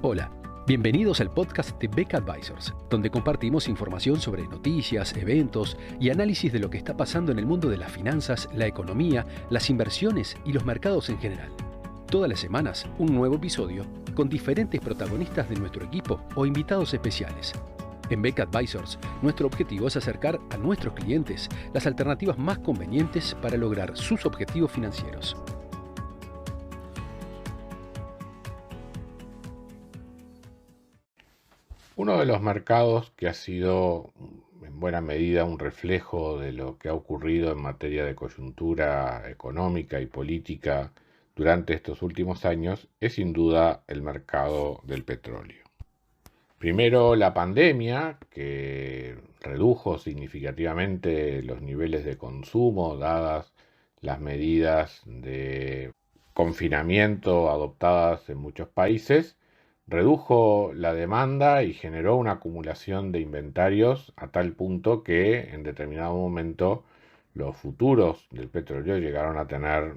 Hola, bienvenidos al podcast de Beck Advisors, donde compartimos información sobre noticias, eventos y análisis de lo que está pasando en el mundo de las finanzas, la economía, las inversiones y los mercados en general. Todas las semanas, un nuevo episodio con diferentes protagonistas de nuestro equipo o invitados especiales. En Beck Advisors, nuestro objetivo es acercar a nuestros clientes las alternativas más convenientes para lograr sus objetivos financieros. Uno de los mercados que ha sido en buena medida un reflejo de lo que ha ocurrido en materia de coyuntura económica y política durante estos últimos años es sin duda el mercado del petróleo. Primero la pandemia, que redujo significativamente los niveles de consumo dadas las medidas de confinamiento adoptadas en muchos países, redujo la demanda y generó una acumulación de inventarios a tal punto que en determinado momento los futuros del petróleo llegaron a tener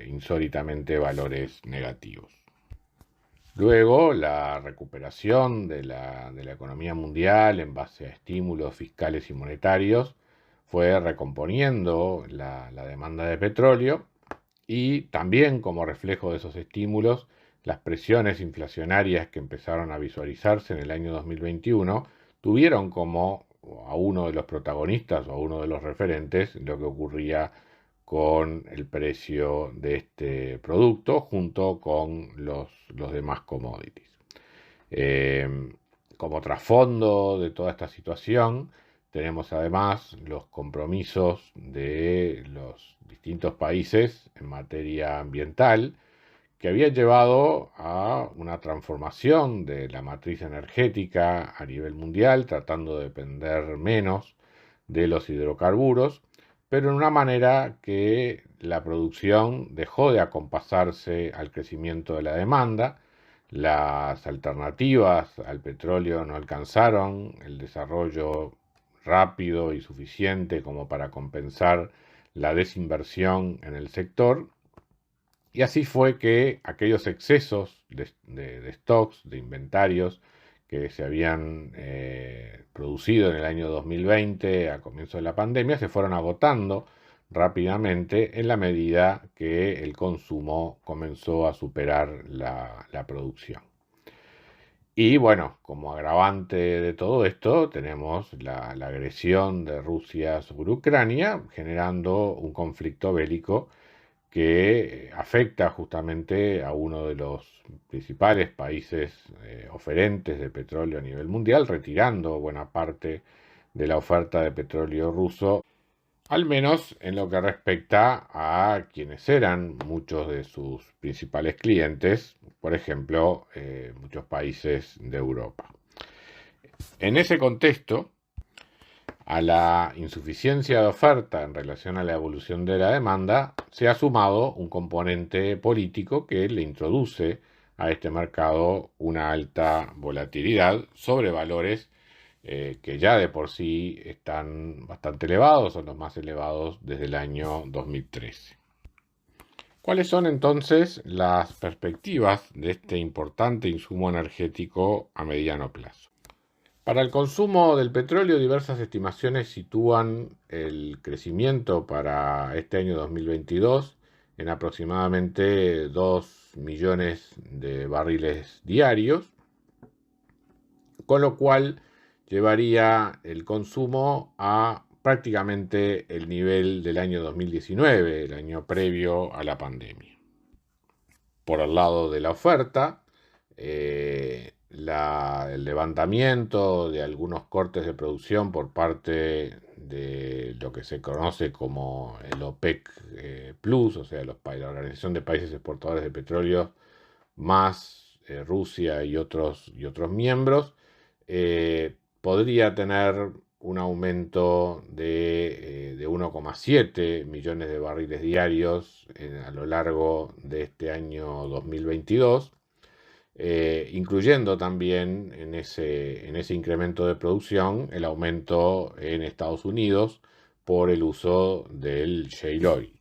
insólitamente valores negativos. Luego, la recuperación de la economía mundial en base a estímulos fiscales y monetarios fue recomponiendo la demanda de petróleo y también como reflejo de esos estímulos, las presiones inflacionarias que empezaron a visualizarse en el año 2021 tuvieron como a uno de los protagonistas o a uno de los referentes lo que ocurría con el precio de este producto junto con los demás commodities. Como trasfondo de toda esta situación, tenemos además los compromisos de los distintos países en materia ambiental que habían llevado a una transformación de la matriz energética a nivel mundial, tratando de depender menos de los hidrocarburos, pero en una manera que la producción dejó de acompasarse al crecimiento de la demanda. Las alternativas al petróleo no alcanzaron el desarrollo rápido y suficiente como para compensar la desinversión en el sector. Y así fue que aquellos excesos de stocks, de inventarios que se habían producido en el año 2020 a comienzo de la pandemia se fueron agotando rápidamente en la medida que el consumo comenzó a superar la producción. Y bueno, como agravante de todo esto tenemos la agresión de Rusia sobre Ucrania, generando un conflicto bélico que afecta justamente a uno de los principales países oferentes de petróleo a nivel mundial, retirando buena parte de la oferta de petróleo ruso, al menos en lo que respecta a quienes eran muchos de sus principales clientes, por ejemplo, muchos países de Europa. En ese contexto, a la insuficiencia de oferta en relación a la evolución de la demanda, se ha sumado un componente político que le introduce a este mercado una alta volatilidad sobre valores que ya de por sí están bastante elevados, son los más elevados desde el año 2013. ¿Cuáles son entonces las perspectivas de este importante insumo energético a mediano plazo? Para el consumo del petróleo, diversas estimaciones sitúan el crecimiento para este año 2022 en aproximadamente 2 millones de barriles diarios, con lo cual llevaría el consumo a prácticamente el nivel del año 2019, el año previo a la pandemia. Por el lado de la oferta, el levantamiento de algunos cortes de producción por parte de lo que se conoce como el OPEC Plus, o sea, la Organización de Países Exportadores de Petróleo, más Rusia y otros miembros, podría tener un aumento de 1,7 millones de barriles diarios a lo largo de este año 2022. Incluyendo también en ese incremento de producción el aumento en Estados Unidos por el uso del shale oil.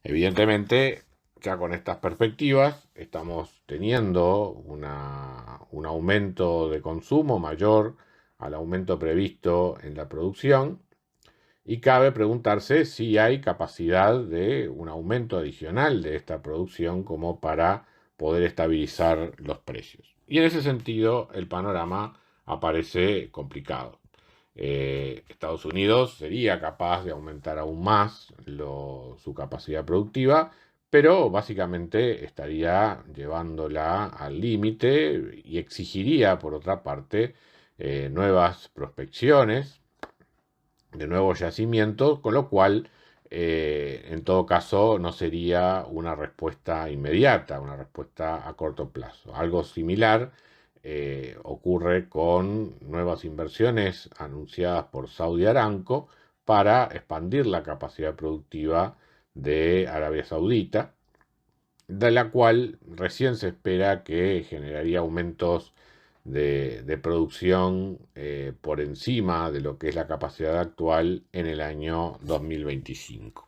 Evidentemente, ya con estas perspectivas estamos teniendo un aumento de consumo mayor al aumento previsto en la producción, y cabe preguntarse si hay capacidad de un aumento adicional de esta producción como para poder estabilizar los precios. Y en ese sentido el panorama aparece complicado. Estados Unidos sería capaz de aumentar aún más su capacidad productiva, pero básicamente estaría llevándola al límite y exigiría, por otra parte, nuevas prospecciones de nuevos yacimientos, con lo cual, en todo caso, no sería una respuesta inmediata, una respuesta a corto plazo. Algo similar ocurre con nuevas inversiones anunciadas por Saudi Aramco para expandir la capacidad productiva de Arabia Saudita, de la cual recién se espera que generaría aumentos de producción por encima de lo que es la capacidad actual en el año 2025.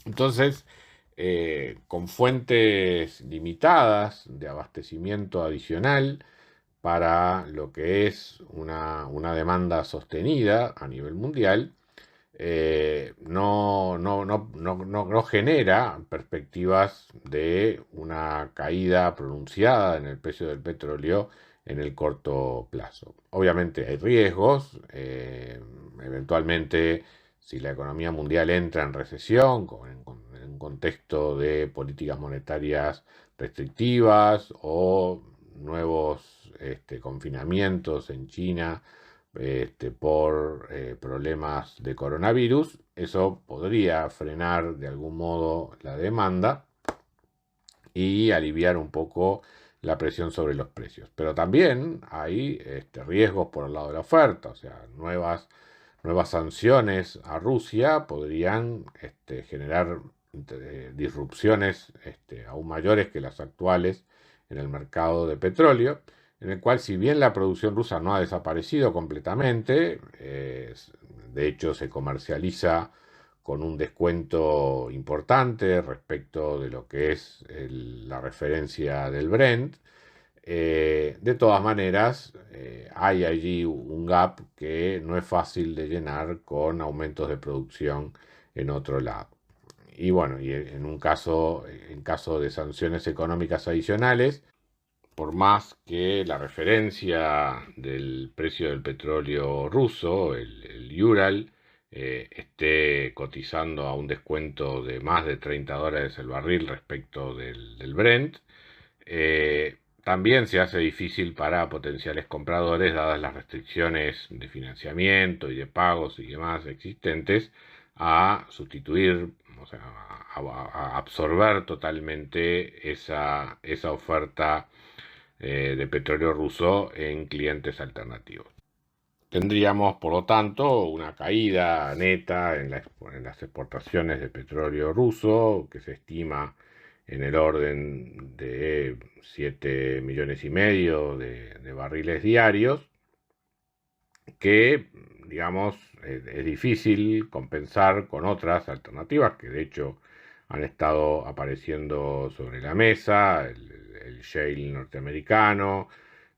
Entonces, con fuentes limitadas de abastecimiento adicional para lo que es una demanda sostenida a nivel mundial, no genera perspectivas de una caída pronunciada en el precio del petróleo en el corto plazo. Obviamente hay riesgos, eventualmente si la economía mundial entra en recesión, en un contexto de políticas monetarias restrictivas o nuevos confinamientos en China, por problemas de coronavirus, eso podría frenar de algún modo la demanda y aliviar un poco la presión sobre los precios. Pero también hay riesgos por el lado de la oferta, o sea, nuevas sanciones a Rusia podrían generar disrupciones aún mayores que las actuales en el mercado de petróleo, en el cual, si bien la producción rusa no ha desaparecido completamente, de hecho se comercializa con un descuento importante respecto de lo que es la referencia del Brent. De todas maneras, hay allí un gap que no es fácil de llenar con aumentos de producción en otro lado. Y bueno, y en caso de sanciones económicas adicionales, por más que la referencia del precio del petróleo ruso, el Ural, esté cotizando a un descuento de más de $30 el barril respecto del Brent, también se hace difícil para potenciales compradores, dadas las restricciones de financiamiento y de pagos y demás existentes, a sustituir, o sea, a absorber totalmente esa oferta de petróleo ruso en clientes alternativos. Tendríamos, por lo tanto, una caída neta en las exportaciones de petróleo ruso, que se estima en el orden de 7,5 millones de barriles diarios, que, digamos, es difícil compensar con otras alternativas que de hecho han estado apareciendo sobre la mesa: el shale norteamericano,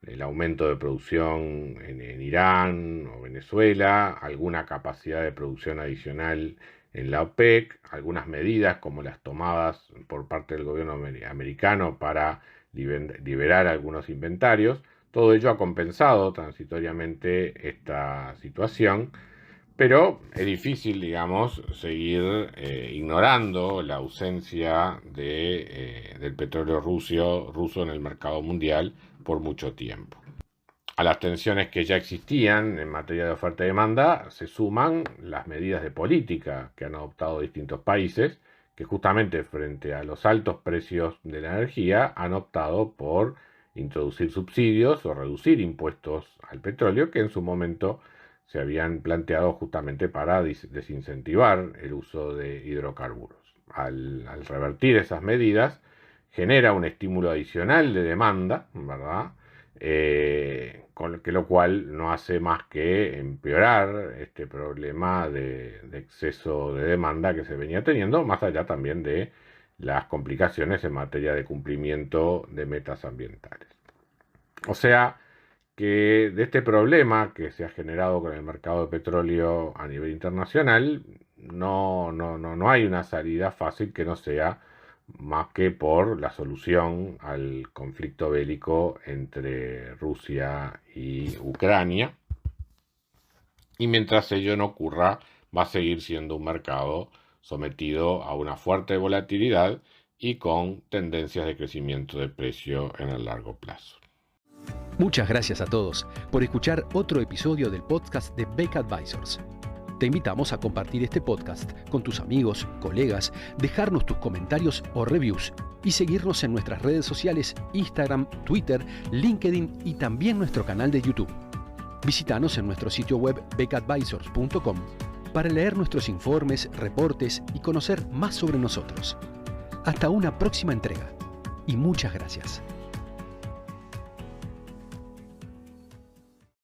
el aumento de producción en Irán o Venezuela, alguna capacidad de producción adicional en la OPEC, algunas medidas como las tomadas por parte del gobierno americano para liberar algunos inventarios. Todo ello ha compensado transitoriamente esta situación, pero es difícil, digamos, seguir ignorando la ausencia del petróleo ruso en el mercado mundial por mucho tiempo. A las tensiones que ya existían en materia de oferta y demanda se suman las medidas de política que han adoptado distintos países, que justamente frente a los altos precios de la energía han optado por introducir subsidios o reducir impuestos al petróleo, que en su momento se habían planteado justamente para desincentivar el uso de hidrocarburos. Al revertir esas medidas, genera un estímulo adicional de demanda, ¿verdad? Lo cual no hace más que empeorar este problema de exceso de demanda que se venía teniendo, más allá también de las complicaciones en materia de cumplimiento de metas ambientales. O sea que de este problema que se ha generado con el mercado de petróleo a nivel internacional, no hay una salida fácil que no sea más que por la solución al conflicto bélico entre Rusia y Ucrania. Y mientras ello no ocurra, va a seguir siendo un mercado sometido a una fuerte volatilidad y con tendencias de crecimiento de precio en el largo plazo. Muchas gracias a todos por escuchar otro episodio del podcast de Beck Advisors. Te invitamos a compartir este podcast con tus amigos, colegas, dejarnos tus comentarios o reviews y seguirnos en nuestras redes sociales Instagram, Twitter, LinkedIn y también nuestro canal de YouTube. Visítanos en nuestro sitio web beckadvisors.com para leer nuestros informes, reportes y conocer más sobre nosotros. Hasta una próxima entrega y muchas gracias.